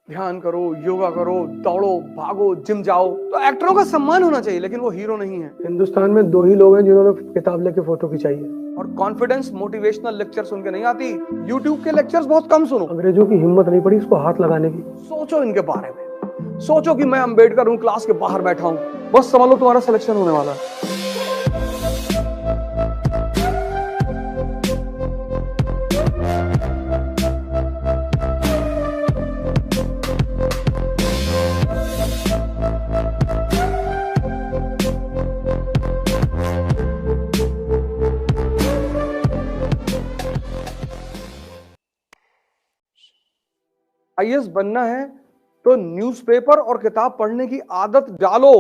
ध्यान करो, योगा करो, दौड़ो, भागो, जिम जाओ। तो एक्टरों का सम्मान होना चाहिए, लेकिन वो हीरो नहीं है। हिंदुस्तान में 2 ही लोग हैं जिन्होंने किताब लेके फोटो खिंचाई है। और कॉन्फिडेंस मोटिवेशनल लेक्चर सुन के नहीं आती। यूट्यूब के लेक्चर्स बहुत कम सुनो। अंग्रेजों की हिम्मत नहीं पड़ी इसको हाथ लगाने की। सोचो इनके बारे में, सोचो कि मैं अंबेडकर हूं, क्लास के बाहर बैठा हूं, बस समझ लो तुम्हारा सिलेक्शन होने वाला है। आईएएस बनना है तो न्यूज़पेपर और किताब पढ़ने की आदत डालो।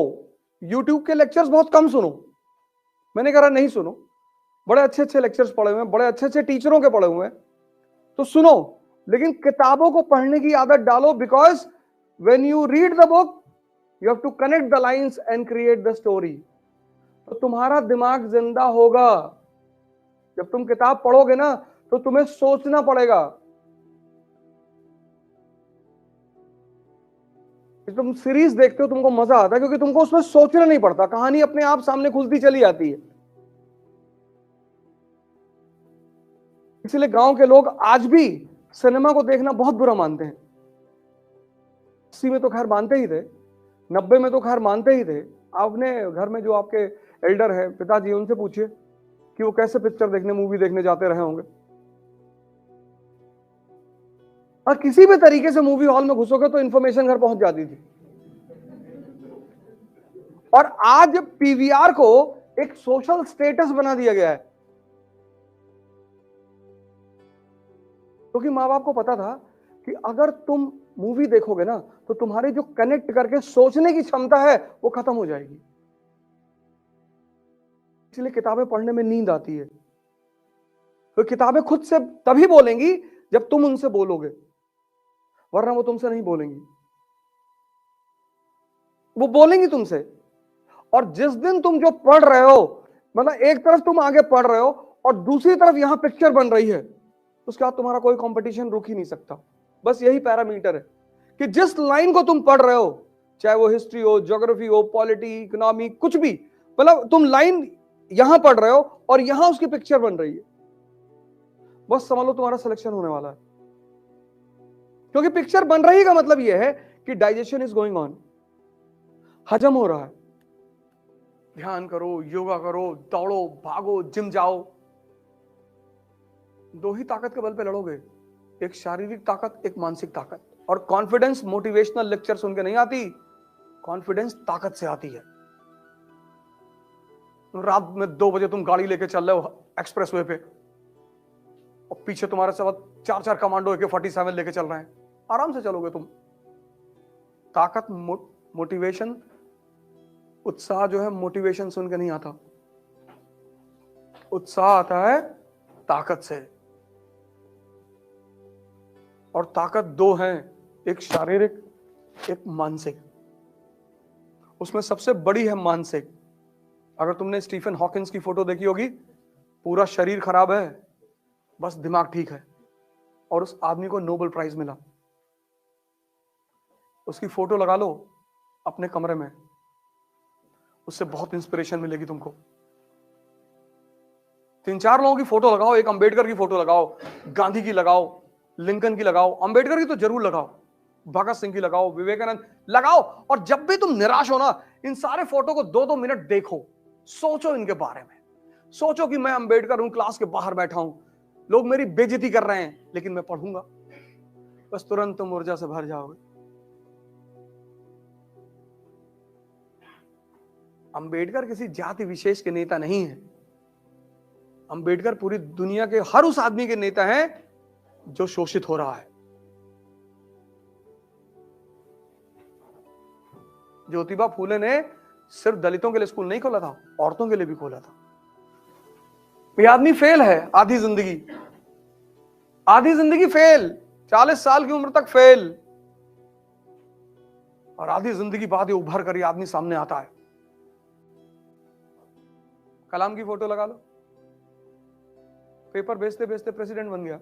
यूट्यूब के लेक्चर्स बहुत कम सुनो। मैंने कहा नहीं सुनो, बड़े अच्छे अच्छे लेक्चर्स पढ़े हुए हैं, बड़े अच्छे अच्छे टीचरों के पढ़े हुए हैं, तो सुनो, लेकिन किताबों को पढ़ने की आदत डालो। Because when you read the book you have to connect the lines and create the story. तो तुम्हारा दिमाग जिंदा होगा। जब तुम किताब पढ़ोगे ना तो तुम्हें सोचना पड़ेगा। तुम सीरीज देखते हो, तुमको मजा आता है क्योंकि तुमको उसमें सोचना नहीं पड़ता, कहानी अपने आप सामने खुलती चली आती है। इसलिए गांव के लोग आज भी सिनेमा को देखना बहुत बुरा मानते हैं। 80 में तो खैर मानते ही थे, 90 में तो खैर मानते ही थे। आपने घर में जो आपके एल्डर है, पिताजी, उनसे पूछिए कि वो कैसे पिक्चर देखने, मूवी देखने जाते रहे होंगे। और किसी भी तरीके से मूवी हॉल में घुसोगे तो इंफॉर्मेशन घर पहुंच जाती थी। और आज पीवीआर को एक सोशल स्टेटस बना दिया गया है, क्योंकि माँ बाप को पता था कि अगर तुम मूवी देखोगे ना तो तुम्हारी जो कनेक्ट करके सोचने की क्षमता है वो खत्म हो जाएगी। इसलिए किताबें पढ़ने में नींद आती है। तो किताबें खुद से तभी बोलेंगी जब तुम उनसे बोलोगे, वरना वो तुमसे नहीं बोलेंगी। वो बोलेंगी तुमसे। और जिस दिन तुम जो पढ़ रहे हो, मतलब एक तरफ तुम आगे पढ़ रहे हो और दूसरी तरफ यहां पिक्चर बन रही है, उसके बाद तुम्हारा कोई कंपटीशन रुक ही नहीं सकता। बस यही पैरामीटर है कि जिस लाइन को तुम पढ़ रहे हो, चाहे वो हिस्ट्री हो, ज्योग्राफी हो, पॉलिटी, इकोनॉमी, कुछ भी, मतलब तुम लाइन यहां पढ़ रहे हो और यहां उसकी पिक्चर बन रही है, बस समझ लो तुम्हारा सिलेक्शन होने वाला है। क्योंकि पिक्चर बन रही का मतलब यह है कि डाइजेशन इज गोइंग ऑन, हजम हो रहा है। ध्यान करो, योगा करो, दौड़ो, भागो, जिम जाओ। 2 ही ताकत के बल पे लड़ोगे, एक शारीरिक ताकत, एक मानसिक ताकत। और कॉन्फिडेंस मोटिवेशनल लेक्चर सुन के नहीं आती, कॉन्फिडेंस ताकत से आती है। रात में 2 बजे तुम गाड़ी लेके चल रहे हो एक्सप्रेसवे पे और पीछे तुम्हारे साथ 4-4 कमांडो AK-47 लेके चल रहे हैं, आराम से चलोगे तुम। ताकत, मोटिवेशन, उत्साह जो है मोटिवेशन सुन के नहीं आता, उत्साह आता है ताकत से। और ताकत 2 है, एक शारीरिक, एक मानसिक। उसमें सबसे बड़ी है मानसिक। अगर तुमने स्टीफन हॉकिंस की फोटो देखी होगी, पूरा शरीर खराब है, बस दिमाग ठीक है, और उस आदमी को नोबेल प्राइज मिला। उसकी फोटो लगा लो अपने कमरे में, उससे बहुत इंस्पिरेशन मिलेगी तुमको। 3-4 लोगों की फोटो लगाओ, एक अंबेडकर की फोटो लगाओ, गांधी की लगाओ, लिंकन की लगाओ, अंबेडकर की तो जरूर लगाओ, भगत सिंह की लगाओ, विवेकानंद लगाओ। और जब भी तुम निराश हो ना, इन सारे फोटो को 2-2 मिनट देखो, सोचो इनके बारे में। सोचो कि मैं अंबेडकर हूं, क्लास के बाहर बैठा हूं, लोग मेरी बेइज्जती कर रहे हैं, लेकिन मैं पढ़ूंगा। बस तुरंत तुम ऊर्जा से भर जाओगे। अंबेडकर किसी जाति विशेष के नेता नहीं है। अंबेडकर पूरी दुनिया के हर उस आदमी के नेता हैं जो शोषित हो रहा है। ज्योतिबा फूले ने सिर्फ दलितों के लिए स्कूल नहीं खोला था, औरतों के लिए भी खोला था। ये आदमी फेल है आधी जिंदगी, आधी जिंदगी फेल, 40 साल की उम्र तक फेल, और आधी जिंदगी बाद ये उभर कर ये आदमी सामने आता है। कलाम की फोटो लगा लो, पेपर बेचते बेचते प्रेसिडेंट बन गया।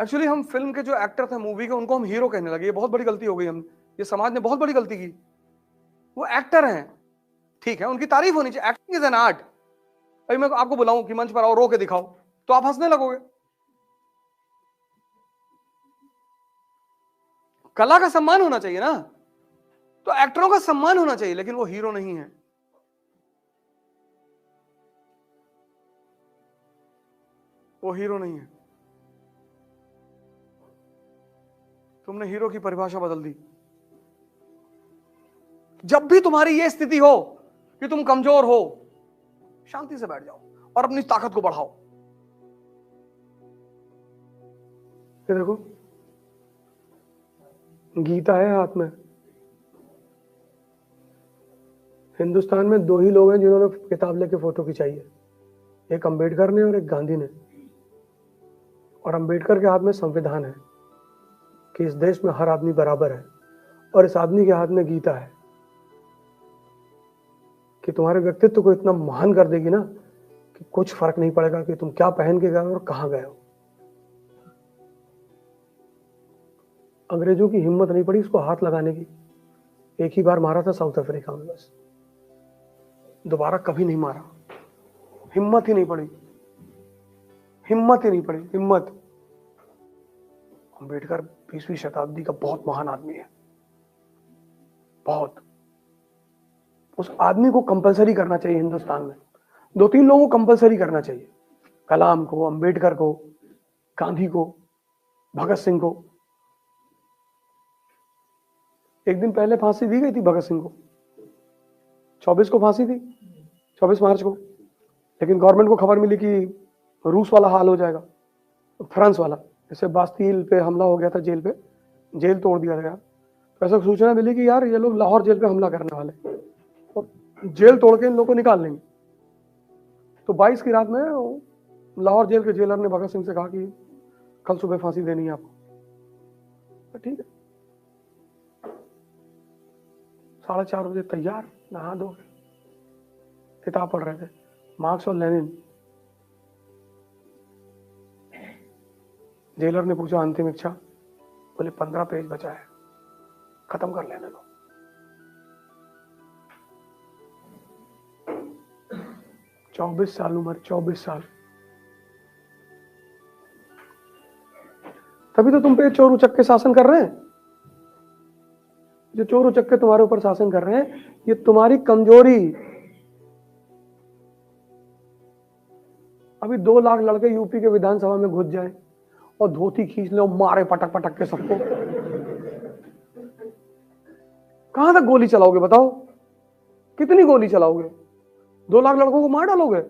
एक्चुअली हम फिल्म के जो एक्टर थे मूवी के उनको हम हीरो कहने लगे, ये बहुत बड़ी गलती हो गई। हम ये समाज ने बहुत बड़ी गलती की। वो एक्टर हैं, ठीक है, उनकी तारीफ होनी चाहिए। Acting is an art. अभी मैं आपको बुलाऊं कि मंच पर आओ, रो के दिखाओ, तो आप हंसने लगोगे। कला का सम्मान होना चाहिए ना, तो एक्टरों का सम्मान होना चाहिए, लेकिन वो हीरो नहीं है। वो हीरो नहीं है। तुमने हीरो की परिभाषा बदल दी। जब भी तुम्हारी यह स्थिति हो कि तुम कमजोर हो, शांति से बैठ जाओ और अपनी ताकत को बढ़ाओ। ये देखो, गीता है हाथ में। हिंदुस्तान में दो ही लोग हैं जिन्होंने किताब लेके फोटो खिंचाई है, एक अंबेडकर ने और एक गांधी ने। और अंबेडकर के हाथ में संविधान है कि इस देश में हर आदमी बराबर है, और इस आदमी के हाथ में गीता है कि तुम्हारे व्यक्तित्व को इतना महान कर देगी ना कि कुछ फर्क नहीं पड़ेगा कि तुम क्या पहन के गए हो और कहां गए हो। अंग्रेजों की हिम्मत नहीं पड़ी इसको हाथ लगाने की। एक ही बार मारा था साउथ अफ्रीका में, बस दोबारा कभी नहीं मारा। हिम्मत ही नहीं पड़ी, हिम्मत ही नहीं पड़ी, हिम्मत। अंबेडकर 20वीं शताब्दी का बहुत महान आदमी है, बहुत। उस आदमी को कंपलसरी करना चाहिए हिंदुस्तान में। 2-3 लोगों को कंपलसरी करना चाहिए, कलाम को, अंबेडकर को, गांधी को, भगत सिंह को। एक दिन पहले फांसी दी गई थी भगत सिंह को, 24 को फांसी थी, 24 मार्च को। लेकिन गवर्नमेंट को खबर मिली कि रूस वाला हाल हो जाएगा, फ्रांस वाला। जैसे बास्तील पे हमला हो गया था, जेल पे, जेल तोड़ दिया गया, तो ऐसा सूचना मिली कि यार ये लोग लाहौर जेल पे हमला करने वाले, और जेल तोड़ के इन लोगों को निकाल लेंगे। तो 22 की रात में लाहौर जेल के जेलर ने भगत सिंह से कहा कि कल सुबह फांसी देनी है आपको। तो ठीक है, 4:30 बजे तैयार, नहा धो के किताब पढ़ रहे थे, मार्क्स और लेनिन। जेलर ने पूछा अंतिम इच्छा, बोले 15 पेज बचा है, खत्म कर लेने दो। चौबीस साल उम्र, 24 साल। तभी तो तुम पे चोर उचक्के शासन कर रहे हैं। जो चोर उचक्के तुम्हारे ऊपर शासन कर रहे हैं, ये तुम्हारी कमजोरी। अभी 2 लाख लड़के यूपी के विधानसभा में घुस जाए और धोती खींच ले और मारे पटक पटक के सबको। कहां तक गोली चलाओगे बताओ, कितनी गोली चलाओगे? 2 लाख लड़कों को मार डालोगे?